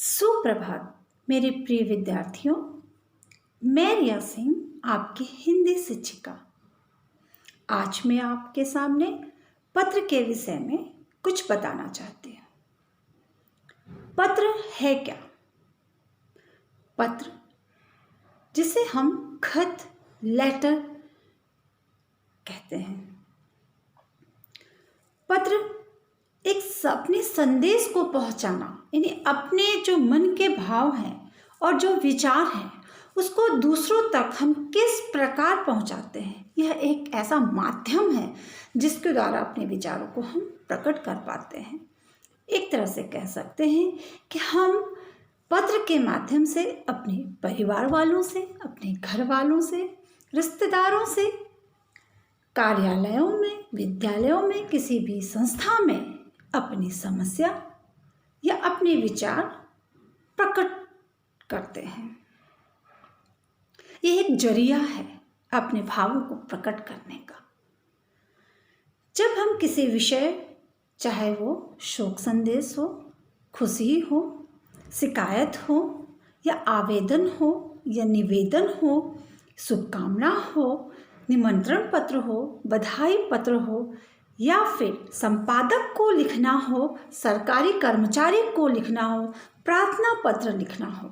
सुप्रभात मेरे प्रिय विद्यार्थियों। मैं रिया सिंह आपकी हिंदी शिक्षिका। आज मैं आपके सामने पत्र के विषय में कुछ बताना चाहती हूँ। पत्र है क्या? पत्र, जिसे हम खत, लेटर कहते हैं। पत्र एक अपने संदेश को पहुंचाना, यानी अपने जो मन के भाव हैं और जो विचार हैं उसको दूसरों तक हम किस प्रकार पहुंचाते हैं, यह एक ऐसा माध्यम है जिसके द्वारा अपने विचारों को हम प्रकट कर पाते हैं। एक तरह से कह सकते हैं कि हम पत्र के माध्यम से अपने परिवार वालों से, अपने घर वालों से, रिश्तेदारों से, कार्यालयों में, विद्यालयों में, किसी भी संस्था में अपनी समस्या या अपने विचार प्रकट करते हैं। यह एक जरिया है अपने भावों को प्रकट करने का। जब हम किसी विषय, चाहे वो शोक संदेश हो, खुशी हो, शिकायत हो या आवेदन हो या निवेदन हो, शुभकामना हो, निमंत्रण पत्र हो, बधाई पत्र हो या फिर संपादक को लिखना हो, सरकारी कर्मचारी को लिखना हो, प्रार्थना पत्र लिखना हो,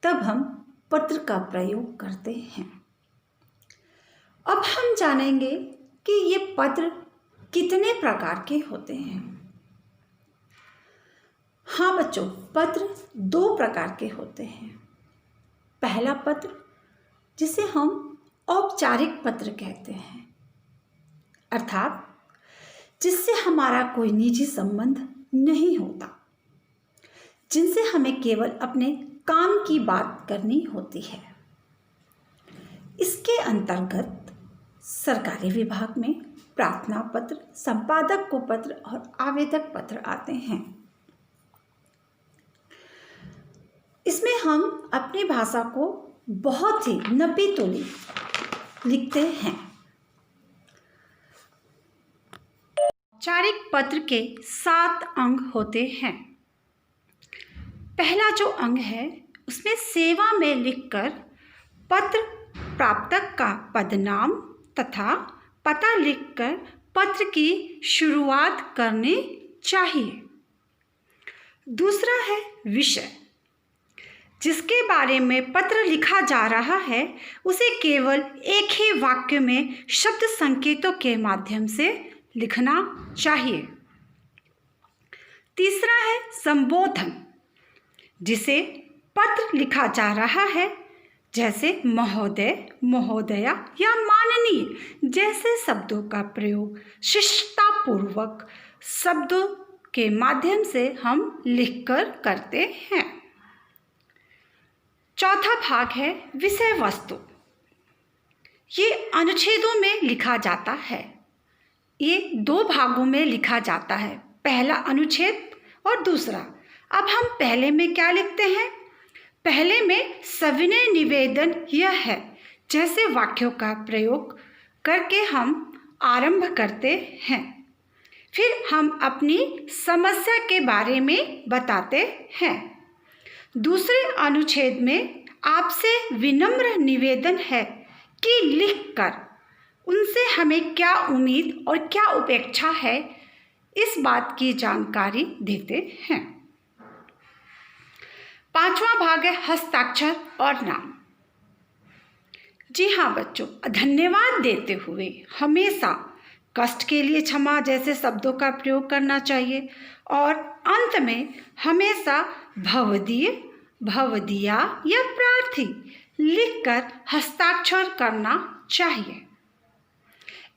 तब हम पत्र का प्रयोग करते हैं। अब हम जानेंगे कि ये पत्र कितने प्रकार के होते हैं। हाँ बच्चों, पत्र 2 प्रकार के होते हैं। पहला पत्र, जिसे हम औपचारिक पत्र कहते हैं, अर्थात जिससे हमारा कोई निजी संबंध नहीं होता, जिनसे हमें केवल अपने काम की बात करनी होती है। इसके अंतर्गत सरकारी विभाग में प्रार्थना पत्र, संपादक को पत्र और आवेदक पत्र आते हैं। इसमें हम अपनी भाषा को बहुत ही नपी-तुली लिखते हैं। औपचारिक पत्र के 7 अंग होते हैं। पहला जो अंग है उसमें सेवा में लिखकर पत्र प्रापक का पदनाम तथा पता लिखकर पत्र की शुरुआत करनी चाहिए। दूसरा है विषय, जिसके बारे में पत्र लिखा जा रहा है उसे केवल एक ही वाक्य में शब्द संकेतों के माध्यम से लिखना चाहिए। तीसरा है संबोधन, जिसे पत्र लिखा जा रहा है, जैसे महोदय, महोदया या माननीय जैसे शब्दों का प्रयोग शिष्टतापूर्वक शब्दों के माध्यम से हम लिखकर करते हैं। चौथा भाग है विषय वस्तु। ये अनुच्छेदों में लिखा जाता है। ये 2 भागों में लिखा जाता है, पहला अनुच्छेद और दूसरा। अब हम पहले में क्या लिखते हैं? पहले में सविनय निवेदन यह है, जैसे वाक्यों का प्रयोग करके हम आरंभ करते हैं। फिर हम अपनी समस्या के बारे में बताते हैं। दूसरे अनुच्छेद में आपसे विनम्र निवेदन है कि लिखकर उनसे हमें क्या उम्मीद और क्या उपेक्षा है, इस बात की जानकारी देते हैं। 5वां भाग है हस्ताक्षर और नाम। जी हाँ बच्चों, धन्यवाद देते हुए हमेशा कष्ट के लिए क्षमा जैसे शब्दों का प्रयोग करना चाहिए और अंत में हमेशा भवदीय, भवदीया या प्रार्थी लिखकर हस्ताक्षर करना चाहिए।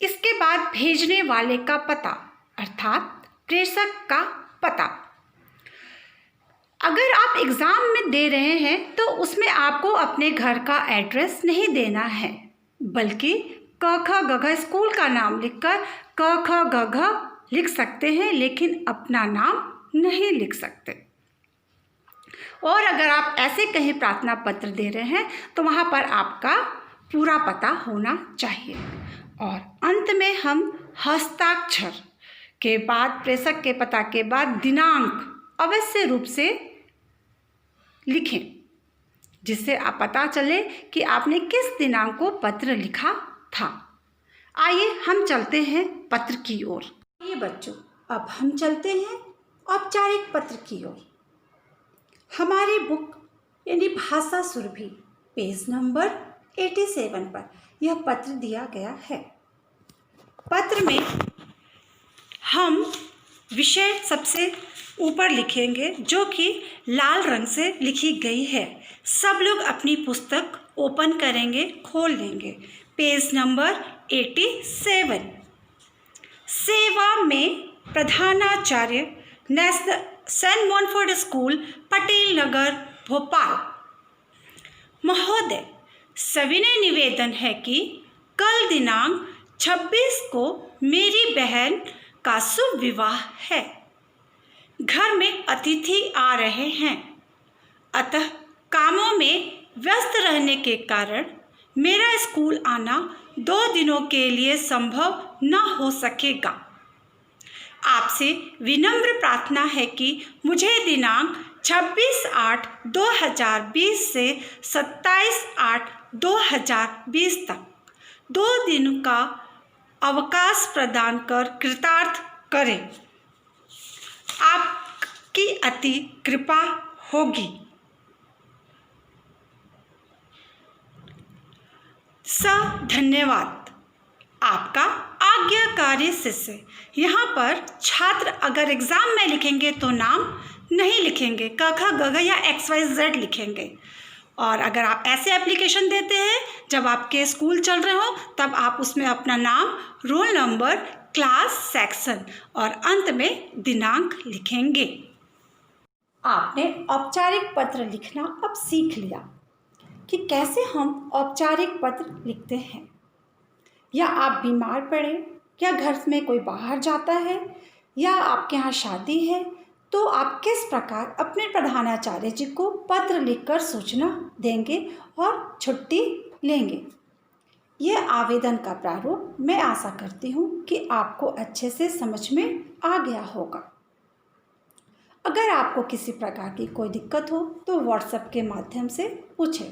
इसके बाद भेजने वाले का पता, अर्थात प्रेषक का पता। अगर आप एग्ज़ाम में दे रहे हैं तो उसमें आपको अपने घर का एड्रेस नहीं देना है, बल्कि क ख ग घ स्कूल का नाम लिखकर क ख ग घ लिख सकते हैं, लेकिन अपना नाम नहीं लिख सकते। और अगर आप ऐसे कहीं प्रार्थना पत्र दे रहे हैं तो वहाँ पर आपका पूरा पता होना चाहिए। और अंत में हम हस्ताक्षर के बाद, प्रेषक के पता के बाद दिनांक अवश्य रूप से लिखें, जिससे आप पता चले कि आपने किस दिनांक को पत्र लिखा था। आइए हम चलते हैं पत्र की ओर। ये बच्चों, अब हम चलते हैं औपचारिक पत्र की ओर। हमारी बुक यानी भाषा सुरभि पेज नंबर 87 पर यह पत्र दिया गया है। पत्र में हम विषय सबसे ऊपर लिखेंगे, जो कि लाल रंग से लिखी गई है। सब लोग अपनी पुस्तक ओपन करेंगे, खोल लेंगे। Page number 87। सेवा में प्रधानाचार्य Saint Montfort school, Patel Nagar, Bhopal. महोदय, सविनय निवेदन है कि कल दिनांक 26 को मेरी बहन का शुभ विवाह है। घर में अतिथि आ रहे हैं, अतः कामों में व्यस्त रहने के कारण मेरा स्कूल आना 2 दिनों के लिए संभव न हो सकेगा। आपसे विनम्र प्रार्थना है कि मुझे दिनांक 26/8/2020 से 27/8/2020 तक 2 दिन का अवकाश प्रदान कर कृतार्थ करें। आपकी अति कृपा होगी। धन्यवाद। आपका आज्ञाकारी शिष्य। यहाँ पर छात्र अगर एग्ज़ाम में लिखेंगे तो नाम नहीं लिखेंगे, क ख ग घ या XYZ लिखेंगे। और अगर आप ऐसे एप्लीकेशन देते हैं जब आपके स्कूल चल रहे हो, तब आप उसमें अपना नाम, रोल नंबर, क्लास, सेक्शन और अंत में दिनांक लिखेंगे। आपने औपचारिक पत्र लिखना अब सीख लिया कि कैसे हम औपचारिक पत्र लिखते हैं। या आप बीमार पड़े, या घर में कोई बाहर जाता है, या आपके यहाँ शादी है, तो आप किस प्रकार अपने प्रधानाचार्य जी को पत्र लिखकर सूचना देंगे और छुट्टी लेंगे। यह आवेदन का प्रारूप मैं आशा करती हूँ कि आपको अच्छे से समझ में आ गया होगा। अगर आपको किसी प्रकार की कोई दिक्कत हो तो व्हाट्सएप के माध्यम से पूछें।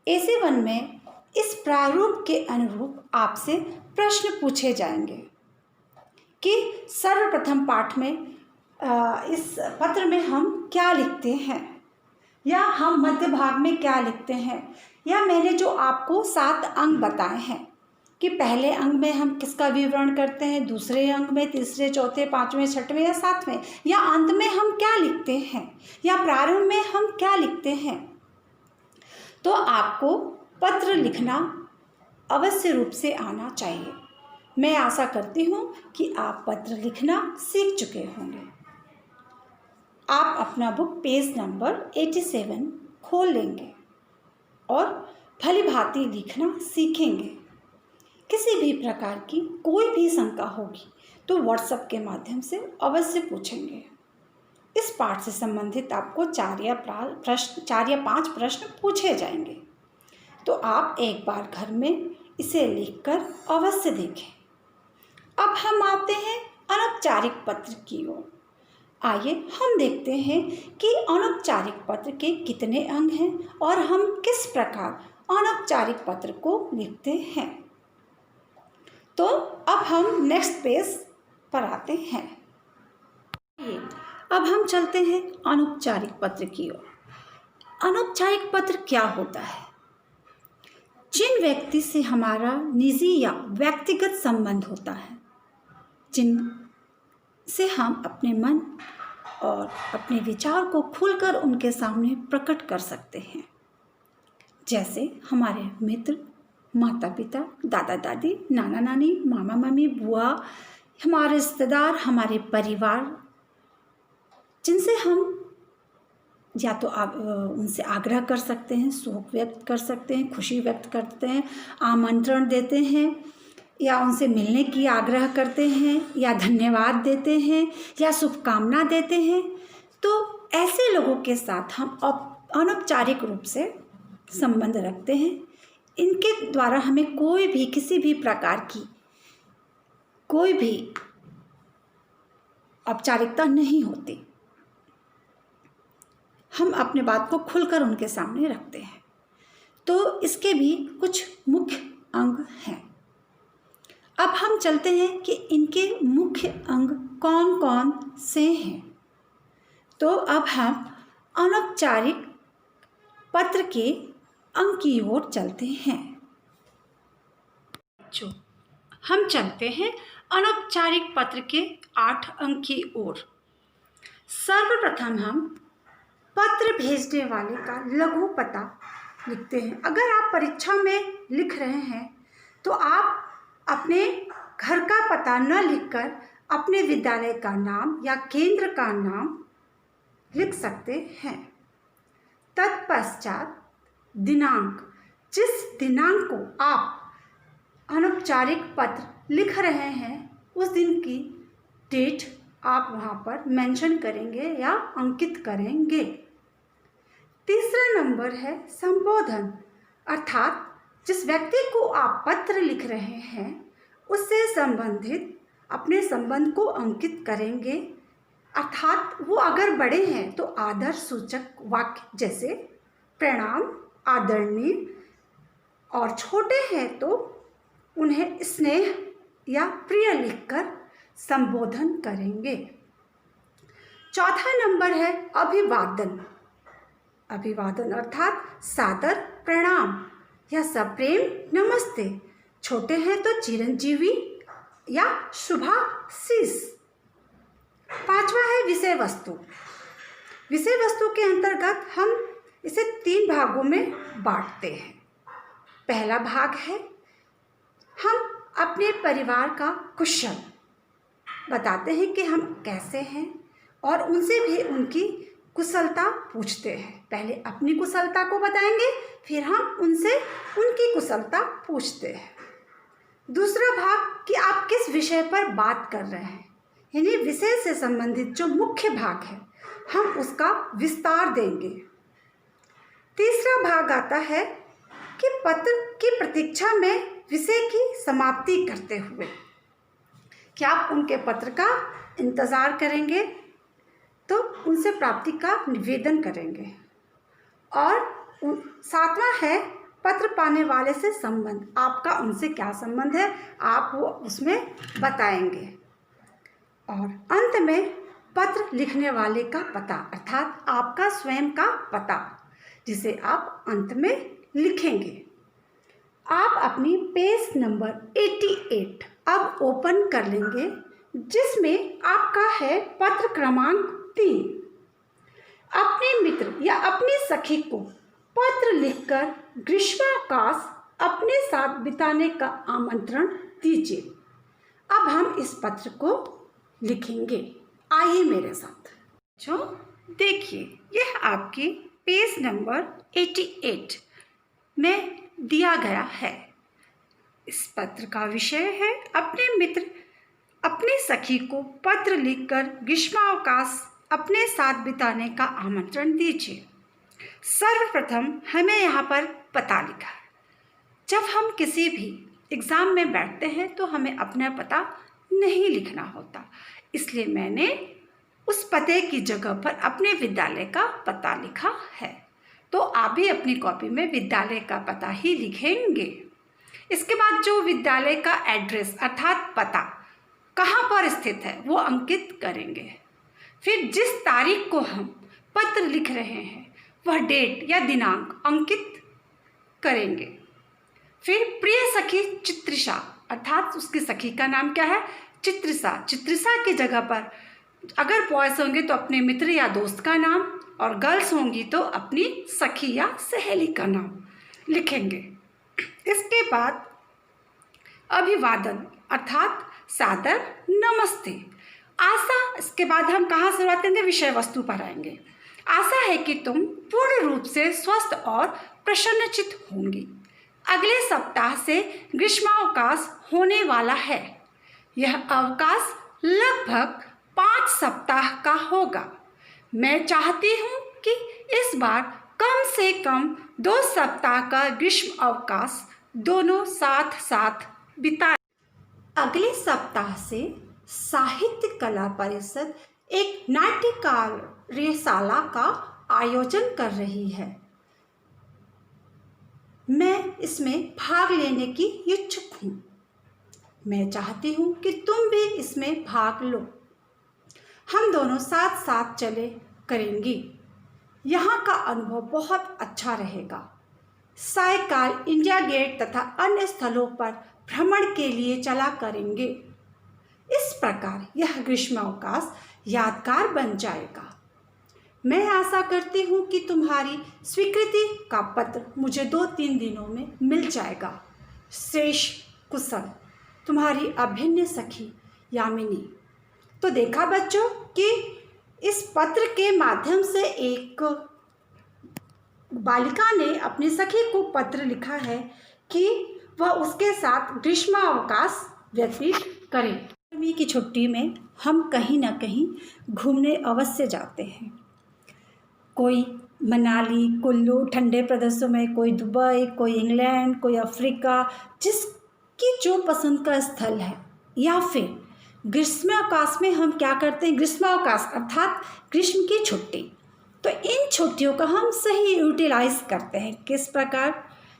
AC1 में इस प्रारूप के अनुरूप आपसे प्रश्न पूछे जाएंगे कि सर्वप्रथम पाठ में इस पत्र में हम क्या लिखते हैं, या हम मध्य भाग में क्या लिखते हैं, या मैंने जो आपको 7 अंग बताए हैं कि पहले अंग में हम किसका विवरण करते हैं, दूसरे अंग में, तीसरे, चौथे, 5वें, 6वें या 7वें, या अंत में हम क्या लिखते हैं, या प्रारंभ में हम क्या लिखते हैं। तो आपको पत्र लिखना अवश्य रूप से आना चाहिए। मैं आशा करती हूँ कि आप पत्र लिखना सीख चुके होंगे। आप अपना बुक पेज नंबर 87 खोल लेंगे और भली भांति लिखना सीखेंगे। किसी भी प्रकार की कोई भी शंका होगी तो व्हाट्सएप के माध्यम से अवश्य पूछेंगे। इस पाठ से संबंधित आपको 4 या 5 प्रश्न पूछे जाएंगे, तो आप एक बार घर में इसे लिखकर अवश्य देखें। अब हम आते हैं अनौपचारिक पत्र की ओर। आइए हम देखते हैं कि अनौपचारिक पत्र के कितने अंग हैं और हम किस प्रकार अनौपचारिक पत्र को लिखते हैं। तो अब हम नेक्स्ट पेज पर आते हैं। अब हम चलते हैं अनौपचारिक पत्र की ओर। अनौपचारिक पत्र क्या होता है? जिन व्यक्ति से हमारा निजी या व्यक्तिगत संबंध होता है, जिन से हम अपने मन और अपने विचार को खुलकर उनके सामने प्रकट कर सकते हैं, जैसे हमारे मित्र, माता पिता, दादा दादी, नाना नानी, मामा मामी, बुआ, हमारे रिश्तेदार, हमारे परिवार, जिनसे हम या तो उनसे आग्रह कर सकते हैं, शोक व्यक्त कर सकते हैं, खुशी व्यक्त करते हैं, आमंत्रण देते हैं, या उनसे मिलने की आग्रह करते हैं, या धन्यवाद देते हैं, या शुभकामना देते हैं। तो ऐसे लोगों के साथ हम अनौपचारिक रूप से संबंध रखते हैं। इनके द्वारा हमें कोई भी किसी भी प्रकार की कोई भी औपचारिकता नहीं होती। हम अपने बात को खुलकर उनके सामने रखते हैं। तो इसके भी कुछ मुख्य अंग हैं। अब हम चलते हैं कि इनके मुख्य अंग कौन कौन से हैं। तो अब हम अनौपचारिक पत्र के अंग की ओर चलते हैं। जो हम चलते हैं अनौपचारिक पत्र के 8 अंक की ओर। सर्वप्रथम हम पत्र भेजने वाले का लघु पता लिखते हैं। अगर आप परीक्षा में लिख रहे हैं तो आप अपने घर का पता न लिखकर अपने विद्यालय का नाम या केंद्र का नाम लिख सकते हैं। तत्पश्चात दिनांक, जिस दिनांक को आप अनौपचारिक पत्र लिख रहे हैं उस दिन की डेट आप वहाँ पर मेंशन करेंगे या अंकित करेंगे। तीसरा नंबर है संबोधन, अर्थात जिस व्यक्ति को आप पत्र लिख रहे हैं उससे संबंधित अपने संबंध को अंकित करेंगे। अर्थात वो अगर बड़े हैं तो आदर सूचक वाक्य जैसे प्रणाम, आदरणीय, और छोटे हैं तो उन्हें स्नेह या प्रिय लिखकर संबोधन करेंगे। चौथा नंबर है अभिवादन। अभिवादन अर्थात सादर प्रणाम या सप्रेम नमस्ते। छोटे हैं तो चिरंजीवी या शुभाशीष। पांचवा है विषय वस्तु। विषय वस्तु के अंतर्गत हम इसे 3 भागों में बांटते हैं। पहला भाग है हम अपने परिवार का कुशल बताते हैं कि हम कैसे हैं और उनसे भी उनकी कुशलता पूछते हैं। पहले अपनी कुशलता को बताएंगे, फिर हम उनसे उनकी कुशलता पूछते हैं। दूसरा भाग कि आप किस विषय पर बात कर रहे हैं, यानी विषय से संबंधित जो मुख्य भाग है हम उसका विस्तार देंगे। तीसरा भाग आता है कि पत्र की प्रतीक्षा में विषय की समाप्ति करते हुए क्या आप उनके पत्र का इंतज़ार करेंगे तो उनसे प्राप्ति का निवेदन करेंगे। और सातवां है पत्र पाने वाले से संबंध, आपका उनसे क्या संबंध है आप वो उसमें बताएंगे। और अंत में पत्र लिखने वाले का पता, अर्थात आपका स्वयं का पता, जिसे आप अंत में लिखेंगे। आप अपनी पेज नंबर 88 अब ओपन कर लेंगे, जिसमें आपका है पत्र क्रमांक 3। अपने मित्र या अपनी सखी को पत्र लिखकर ग्रीष्मावकाश अपने साथ बिताने का आमंत्रण दीजिए। अब हम इस पत्र को लिखेंगे, आइए मेरे साथ। जो देखिए यह आपकी पेज नंबर 88 में दिया गया है। इस पत्र का विषय है अपने मित्र अपनी सखी को पत्र लिखकर ग्रीष्मावकाश अपने साथ बिताने का आमंत्रण दीजिए। सर्वप्रथम हमें यहाँ पर पता लिखा है। जब हम किसी भी एग्ज़ाम में बैठते हैं तो हमें अपना पता नहीं लिखना होता, इसलिए मैंने उस पते की जगह पर अपने विद्यालय का पता लिखा है। तो आप भी अपनी कॉपी में विद्यालय का पता ही लिखेंगे। इसके बाद जो विद्यालय का एड्रेस अर्थात पता कहाँ पर स्थित है वो अंकित करेंगे। फिर जिस तारीख को हम पत्र लिख रहे हैं वह डेट या दिनांक अंकित करेंगे। फिर प्रिय सखी चित्रिषा, अर्थात उसकी सखी का नाम क्या है, चित्रिषा। चित्रिषा की जगह पर अगर बॉयज़ होंगे तो अपने मित्र या दोस्त का नाम, और गर्ल्स होंगी तो अपनी सखी या सहेली का नाम लिखेंगे। इसके बाद अभिवादन अर्थात सादर नमस्ते। आशा, इसके बाद हम कहाँ शुरुआत करेंगे, विषय वस्तु पर आएंगे। आशा है कि तुम पूर्ण रूप से स्वस्थ और प्रसन्नचित्त होंगी। अगले सप्ताह से ग्रीष्मावकाश होने वाला है। यह अवकाश लगभग 5 सप्ताह का होगा। मैं चाहती हूँ कि इस बार कम से कम 2 सप्ताह का ग्रीष्म अवकाश दोनों साथ साथ बिताएं। अगले सप्ताह से साहित्य कला परिषद एक नाट्य कार्यशाला का आयोजन कर रही है। मैं इसमें भाग लेने की इच्छुक हूँ। मैं चाहती हूँ कि तुम भी इसमें भाग लो। हम दोनों साथ साथ चले करेंगी। यहाँ का अनुभव बहुत अच्छा रहेगा। सायकाल इंडिया गेट तथा अन्य स्थलों पर भ्रमण के लिए चला करेंगे। इस प्रकार यह ग्रीष्मावकाश यादगार बन जाएगा। मैं आशा करती हूँ कि तुम्हारी स्वीकृति का पत्र मुझे 2-3 दिनों में मिल जाएगा। शेष कुशल, तुम्हारी अभिन्न सखी यामिनी। तो देखा बच्चों कि इस पत्र के माध्यम से एक बालिका ने अपनी सखी को पत्र लिखा है कि वह उसके साथ ग्रीष्मावकाश व्यतीत करे। गर्मी की छुट्टी में हम कहीं ना कहीं घूमने अवश्य जाते हैं। कोई मनाली, कुल्लू ठंडे प्रदेशों में, कोई दुबई, कोई इंग्लैंड, कोई अफ्रीका, जिसकी जो पसंद का स्थल है। या फिर ग्रीष्मावकाश में हम क्या करते हैं, ग्रीष्मावकाश अर्थात ग्रीष्म की छुट्टी, तो इन छुट्टियों का हम सही यूटिलाइज करते हैं। किस प्रकार?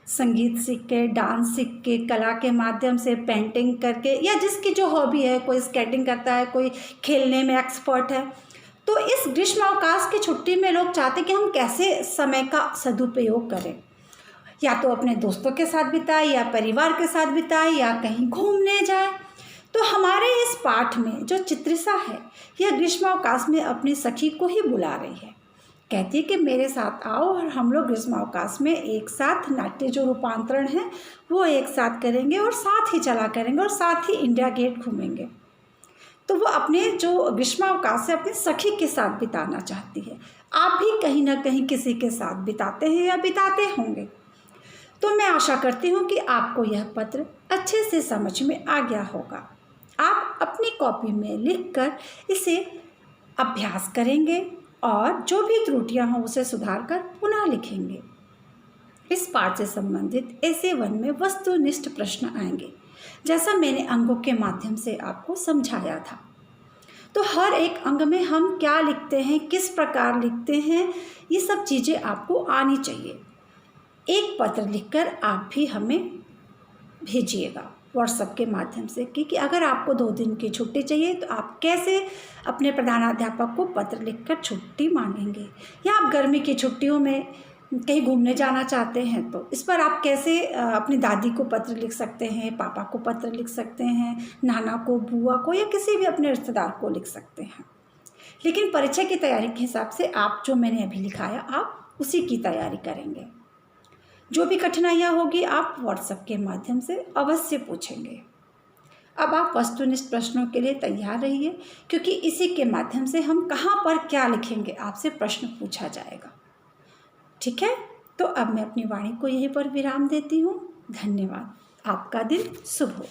संगीत सीख के, डांस सीख के, कला के माध्यम से, पेंटिंग करके, या जिसकी जो हॉबी है, कोई स्केटिंग करता है, कोई खेलने में एक्सपर्ट है। तो इस ग्रीष्मावकाश की छुट्टी में लोग चाहते हैं कि हम कैसे समय का सदुपयोग करें। या तो अपने दोस्तों के साथ बिताए, या परिवार के साथ बिताए, या कहीं घूमने जाए। तो हमारे इस पाठ में जो चित्रिसा है, यह ग्रीष्मावकाश में अपनी सखी को ही बुला रही है। कहती है कि मेरे साथ आओ और हम लोग ग्रीष्मावकाश में एक साथ नाट्य जो रूपांतरण है वो एक साथ करेंगे, और साथ ही चला करेंगे, और साथ ही इंडिया गेट घूमेंगे। तो वो अपने जो ग्रीष्मावकाश है अपनी सखी के साथ बिताना चाहती है। आप भी कहीं ना कहीं किसी के साथ बिताते हैं या बिताते होंगे। तो मैं आशा करती हूँ कि आपको यह पत्र अच्छे से समझ में आ गया होगा। आप अपनी कॉपी में लिखकर इसे अभ्यास करेंगे और जो भी त्रुटियां हों उसे सुधार कर पुनः लिखेंगे। इस पाठ से संबंधित ऐसे 1 में वस्तुनिष्ठ प्रश्न आएंगे, जैसा मैंने अंगों के माध्यम से आपको समझाया था। तो हर एक अंग में हम क्या लिखते हैं, किस प्रकार लिखते हैं, ये सब चीज़ें आपको आनी चाहिए। एक पत्र लिखकर आप भी हमें भेजिएगा व्हाट्सएप के माध्यम से कि अगर आपको 2 दिन की छुट्टी चाहिए तो आप कैसे अपने प्रधानाध्यापक को पत्र लिखकर छुट्टी मांगेंगे, या आप गर्मी की छुट्टियों में कहीं घूमने जाना चाहते हैं तो इस पर आप कैसे अपनी दादी को पत्र लिख सकते हैं, पापा को पत्र लिख सकते हैं, नाना को, बुआ को, या किसी भी अपने रिश्तेदार को लिख सकते हैं। लेकिन परीक्षा की तैयारी के हिसाब से आप जो मैंने अभी लिखाया आप उसी की तैयारी करेंगे। जो भी कठिनाइयाँ होगी आप व्हाट्सएप के माध्यम से अवश्य पूछेंगे। अब आप वस्तुनिष्ठ प्रश्नों के लिए तैयार रहिए, क्योंकि इसी के माध्यम से हम कहाँ पर क्या लिखेंगे आपसे प्रश्न पूछा जाएगा। ठीक है, तो अब मैं अपनी वाणी को यहीं पर विराम देती हूँ। धन्यवाद। आपका दिन शुभ हो।